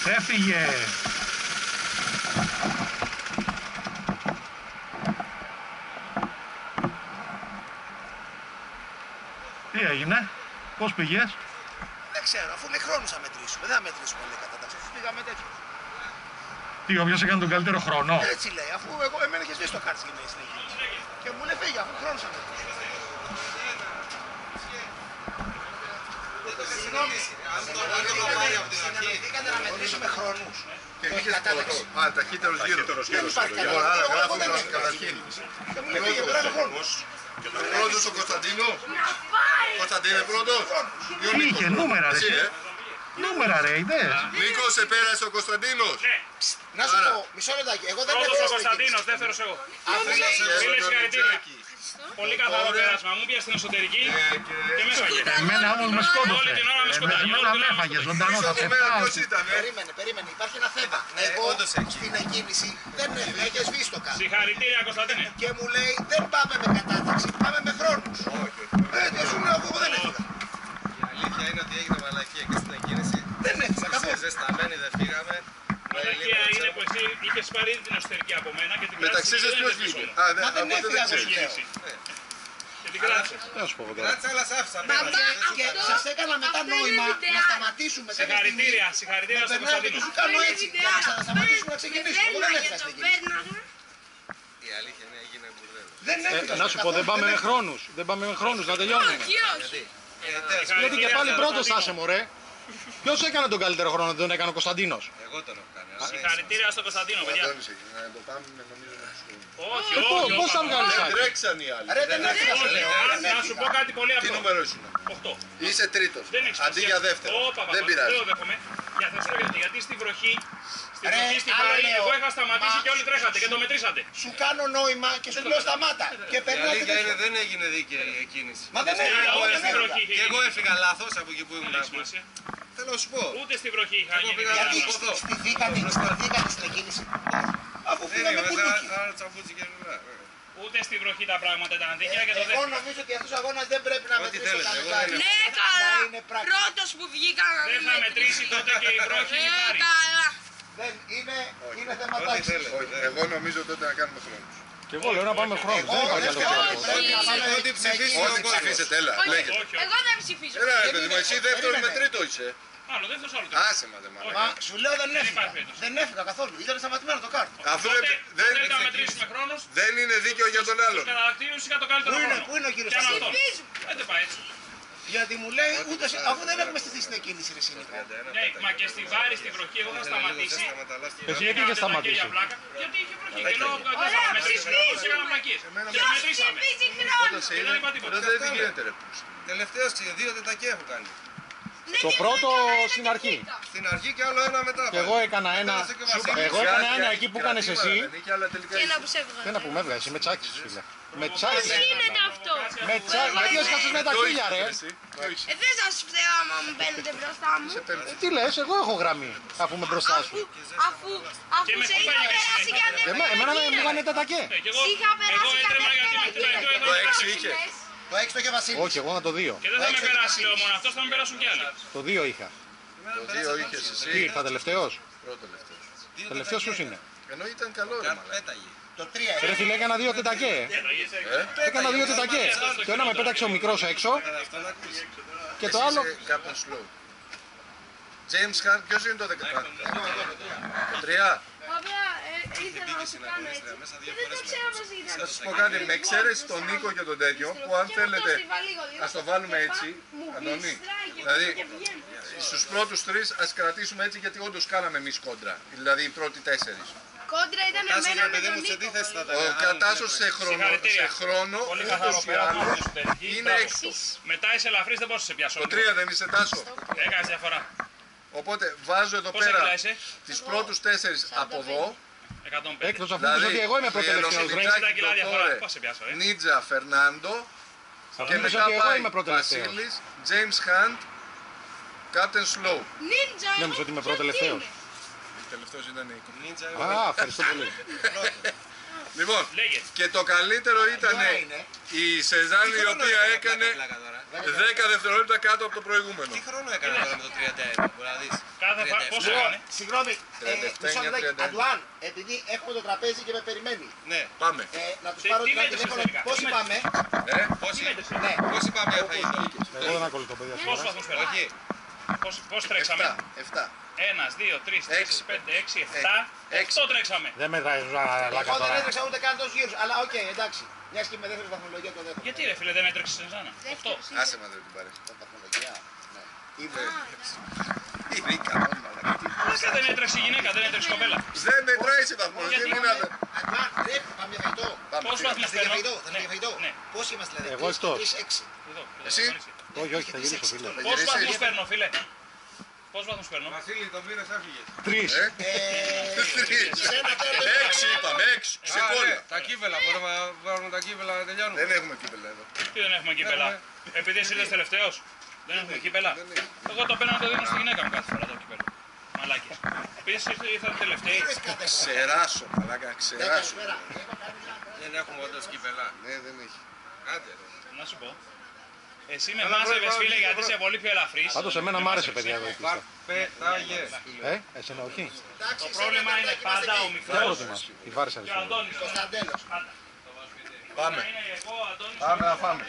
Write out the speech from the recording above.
Ξέφυγε. Τι έγινε, πώς πήγες? Δεν ξέρω, αφού με χρόνους θα μετρήσουμε. Δεν θα μετρήσουμε όλη κατάταξη. Αφού πήγαμε τέτοιο. Τι, όποιος έκανε τον καλύτερο χρόνο? Έτσι λέει, αφού εμένα είχε σβήσει το κάρτ στην συνέχεια. Και μου λέει φύγει, αφού χρόνους θα μετρήσουμε. Συγγνώμη, συναντηθήκατε να μετρήσουμε χρόνους. Και είχες κατάταξη. Α, ταχύτερος γύρος. Άρα γράφουμε καταρχήν. Και μου λέει φύγει, περάμε χρόνους. Πρώτος ο Κωνσταντίνο. Κωνσταντίνε πρώτος. Τι είχε, νούμερα ρε. Νούμερα ρε, είδες. Νίκο, σε πέρασε ο Κωνσταντίνος. Να σου πω, μισό λεπτάκι, εγώ δεν Πρώτος ο έφτασα. Κωνσταντίνος, δεύτερος εγώ. Φίλε, συγχαρητήρια. Πολύ καθαρό πέρασμα. Μου πια στην εσωτερική και με έφαγε. Εμένα όμως με σκότωσε. Όλη την ώρα με σκοτώνει. Εμένα με έφαγε ζωντανό, θα σε φάω. Περίμενε, υπάρχει ένα θέμα. Εγώ στην εκκίνηση δεν έφυγα, είχε σβήσει το κάρτ. Συγχαρητήρια, Κωνσταντίνε. Και μου λέει δεν πάμε με κατάταξη, πάμε με χρόνους. Δεν σου λέω εγώ δεν έφυγα. Η αλήθεια είναι ότι έγινε μαλακία και στην εκκίνηση. Δεν έφυγα καθόλου. Ζεσταμένοι δεν φύγαμε. Μαλακία είναι που εσύ είχες πάρει την εσωτερική από μένα και την Μεταξύ κράτησες σας και ποιος δεν βγήκε? έφυγες όλα. Μα δεν έφυγα εγώ σου λέω. Και την κράτησες. Δεν σου πω εγώ τώρα. Κράτησα, αλλά σ' άφησα. Και σας έκανα μετά νόημα να σταματήσουμε. Συγχαρητήρια, συγχαρητήρια στον Κωνσταντίνο. Σου κάνω έτσι, για να ξανασταματήσουμε να ξεκινήσουμε. Εγώ δεν έφυγα στην εκκίνηση. Η αλήθεια είναι έγινε μπουρδέλο. Δεν έφυγα. Να σου πω, δεν πάμε με χρόνους. Δεν πάμε με χρόνους, να τελειώνουμε. Γιατί και πάλι πρώτος θα είσαι, μωρέ. Ποιος έκανε τον καλύτερο χρόνο, δεν τον έκανε ο Κωνσταντίνος? Εγώ τον έχω κάνει. Συγχαρητήρια στον Κωνσταντίνο, παιδιά. Αντώνησε, να το πάμε νομίζω με τους χρόνους. Όχι, όχι. Πώς θα βγάλεις άκρη? Τρέξαν οι άλλοι. Ρε δεν έφυγα σου λέω. Να σου πω κάτι πολύ Τι απλό. νούμερο ήσουν? 8. Είσαι τρίτος. Δεν έχεις Αντί για δεύτερο. Δεν πειράζει. Δεν το δέχομαι. Για θα ξέρω γιατί στη βροχή, στην Ρε, βροχή, στην άλλο Πάρη, λέω. εγώ είχα σταματήσει Μα- και όλοι τρέχατε και το μετρήσατε. Σου κάνω νόημα και σου λέω σταμάτα. Και Η περνάτε αλήθεια είναι τέτοιο. δεν έγινε δίκαιη η εκκίνηση. Μα δεν έφυγα, εγώ Ούτε δεν στη έφυγα. βροχή είχε Και εγώ γίνει. έφυγα λάθος από εκεί που ήμουν. Δεν έχει σημασία. Θέλω να σου πω. Ούτε στη βροχή είχα Εγώ γίνει. πήγα Γιατί από εδώ. στηθήκατε στην εκκίνηση. Αφού Δεν φύγαμε είμαι, πουλούκι. άρα τσαμπούτσι και λουλά. Ούτε στη βροχή τα πράγματα ήταν δίκαια και το Εγώ δεύτερο. νομίζω ότι αυτός ο αγώνας δεν πρέπει να Ό,τι μετρήσει το θέλετε, εγώ καλοκαίρι. δεν Ναι, Να καλά. είναι πράξη. Πρώτος που βγήκα να Δεν θα μετρήσει τότε και η βροχή η Ναι, Πάρη. καλά. Δεν είναι θέμα Ό,τι τάξης. θέλετε. Όχι, εγώ νομίζω τότε να κάνουμε χρόνους. Και εγώ λέω να πάμε με χρόνους. Δεν υπάρχει άλλο Εγώ τρόπο. πρέπει να πάμε Ό,τι με ψηφίσει εκκίνηση. Ό,τι ψηφίσετε, έλα, Όχι, λέγεται. Όχι, εγώ δεν ψηφίζω. Έλα ρε Δεν παιδί μου, είναι. εσύ δεύτερο με Περίμενε. τρίτο είσαι. άλλο δεύτερος άλλο τρίτος. Άσε μα δε Μα μαλάκα. σου λέω δεν Δεν έφυγα. υπάρχει περίπτωση. Δεν έφυγα καθόλου. Ήταν σταματημένο το κάρτ. Αφού Τότε δεν- θέλετε να μετρήσουμε χρόνους. δεν είναι δίκαιο για τον άλλον. Στους καταρακτήριους είχα το καλύτερο χρόνο. Πού είναι ο κύριος Πιάνω Σταθής? αυτόν. Δεν πάει έτσι. Γιατί μου λέει ούτε αφού δεν έχουμε στηθεί στην εκκίνηση ρε Σύνικο. Ναι, μα και στη Βάρη, στη βροχή, εγώ είχα σταματήσει. Εσύ γιατί είχες σταματήσει? Γιατί είχε βροχή. Και λέω δεν θα μετρήσουμε. Πώς έκανα πλακίες. Και Ποιος μετρήσαμε. ψηφίζει χρόνο. Όταν σε Και είδα, δεν είπα τίποτα. τότε δεν γίνεται ρε. Τελευταίος και 2 τετακέ έχω κάνει. Το πρώτο στην αρχή. Στην αρχή και άλλο ένα μετά. Και εγώ έκανα ένα. Εγώ έκανα ένα εκεί που κάνεις εσύ. Και ένα που σε έβγαλε. Τι να που με έβγαζε, με τσάκης φίλε. Με τσάκης. Τι γίνεται αυτό? Με τσάκης. Γιατί έσκασες με τα χίλια ρε. Δεν σας φταίω άμα μου μπαίνετε μπροστά μου. Τι λες, εγώ έχω γραμμή αφού είμαι μπροστά σου. Αφού Και με σε είχα κομπάνια περάσει και δεν Εμένα με βγάνε τα τακέ. Και εγώ είχα περάσει έτρεμα γιατί με κατευθείαν. χτυπάει. Το 6 είχε. Το 6 το είχε Βασίλης. Όχι, εγώ να το 2. Και δεν θα με περάσει λέω μόνο αυτός, θα με περάσουν κι άλλοι. Το 2 είχα. Το 2 είχες Τι εσύ. ήρθα τελευταίος. Πρώτο τελευταίο. Τελευταίος ποιος είναι? Ενώ ήταν καλό ρε μαλάκα. Πέταγε. Το 3 Ρε φίλε, έκανα 2 τετακέ. Έκανα 2 τετακέ. Το ένα με πέταξε ο μικρός έξω Αυτό να ακούσει. και το άλλο. Captain Slow. James Hunt, ποιος είναι το 10? Το 3. Βέβαια ήθελα να σου κάνω έτσι. Και δεν το ξέρω πώς Θα ήταν. σας πω κάτι, με εξαίρεση τον Νίκο και τον τέτοιο, που αν θέλετε ας το βάλουμε έτσι, Αντώνη, δηλαδή στους πρώτους 3 ας κρατήσουμε έτσι γιατί όντως κάναμε εμείς κόντρα, δηλαδή οι πρώτοι 4. Κόντρα ήταν Κάτσε εμένα ρε με παιδί τον μου, σε τι Νίκο. θέση θα Ο ήταν. Κατάσος σε χρόνο Πολύ καθαρό ούτως ή πέρασμα άλλως στην εσωτερική. είναι Μπράβο. έκτος. Μετά είσαι ελαφρύς, δεν μπορείς να σε πιάσω. Το 3 δεν είσαι Τάσο. Έκανες διαφορά. Οπότε βάζω εδώ Πόσα πέρα κιλά είσαι? τις πρώτους 4 από εδώ. 105. Έκτος αφού είπες ότι εγώ είμαι προτελευταίος ρε. 60 κιλά διαφορά. Πώς σε πιάσω, Νίτζα Φερνάντο. Αφού Και είπες μετά ότι εγώ πάει είμαι προτελευταίος. Βασίλης, James Hunt, Captain Slow. Νίντζα, εγώ Νόμιζα ότι είμαι ποιος πρώτο-τελευταίος. είμαι? Τελευταίος ήταν η Νίντζα, Α, ευχαριστώ πολύ. Λοιπόν, Λέγε. και το καλύτερο ήταν Τώρα είναι. η Σεζάνη η οποία έκανε. 10 δευτερόλεπτα κάτω από το προηγούμενο. Τι χρόνο έκανε τώρα με το 31, μπορεί να δεις. Πόσο έκανε. Συγγνώμη, 37, μισό λεπτάκι. 31. Αντουάν, επειδή έχουμε το τραπέζι και με περιμένει. Ναι. Πάμε. Να τους Τι πάρω μέτρησες τηλέφωνο. τελικά, Πώς τι είπαμε. Πόσοι πάμε για φαγητό. Εγώ δεν ακολουθώ παιδιά. Πόσους βαθμούς παίρνω. Όχι. Πώς τρέξαμε. 7. 1, 2, 3, 4, 5, 6, 7. 8 τρέξαμε. Δεν μετράει λάκα Εγώ δεν τώρα. έτρεξα ούτε καν τόσους γύρους. Αλλά οκ, εντάξει. Μιας και με δεύτερη βαθμολογία το δεύτερο. Γιατί ρε φίλε δεν έτρεξες στην Ζάνα. 8. Άσε μα δεν την πάρεις. Τα βαθμολογία. Ναι. Είμαι. Η Ρίκα, μόνιμα. Δεν έτρεξε η γυναίκα, δεν έτρεξε η κοπέλα. Δεν μετράει σε βαθμολογία. Γιατί? Μην είναι. Αντουάν, ρε, πάμε για φαγητό. Πόσους βαθμούς Θα για παίρνω. φαγητό, θα Ναι, για φαγητό. ναι. Πόσοι είμαστε δηλαδή. Εγώ εκτός. 3, 6. Εδώ, Εσύ? Όχι, όχι, θα γυρίσω φίλε. Πόσους βαθμούς παίρνω φίλε. Πόσους βαθμούς παίρνω. Βασίλη, τον πήρες, έφυγες. 3. 6 είπαμε, 6. Ξεκόλλα. Τα κύπελα, μπορούμε να βάλουμε τα κύπελα να τελειώνουμε. Δεν έχουμε κύπελα εδώ. Τι δεν έχουμε κύπελα. Επειδή εσύ ήρθες τελευταίος. Δεν έχουμε κύπελα. Εγώ το παίρνω να το δίνω στη γυναίκα μου κάθε φορά το κύπελο. Μαλάκες. Επειδή εσείς ήρθατε τελευταίοι. Ξεράσω, μαλάκα, ξεράσω. Δεν έχουμε όντως κύπελα. Ναι, δεν έχει. Άντε ρε. Να σου πω. Εσύ με μάζευες φίλε γιατί είσαι πολύ πιο ελαφρύς. Πάντως εμένα μ' άρεσε παιδιά εδώ η πίστα. Πέταγες. Εσένα όχι. Το πρόβλημα είναι πάντα ο Δεν μικρός προτιμάς. Η βάρη και ο Αντώνης. Κωνσταντέλος. Πάμε. Είναι εγώ, ο Αντώνης. Πάμε να φάμε.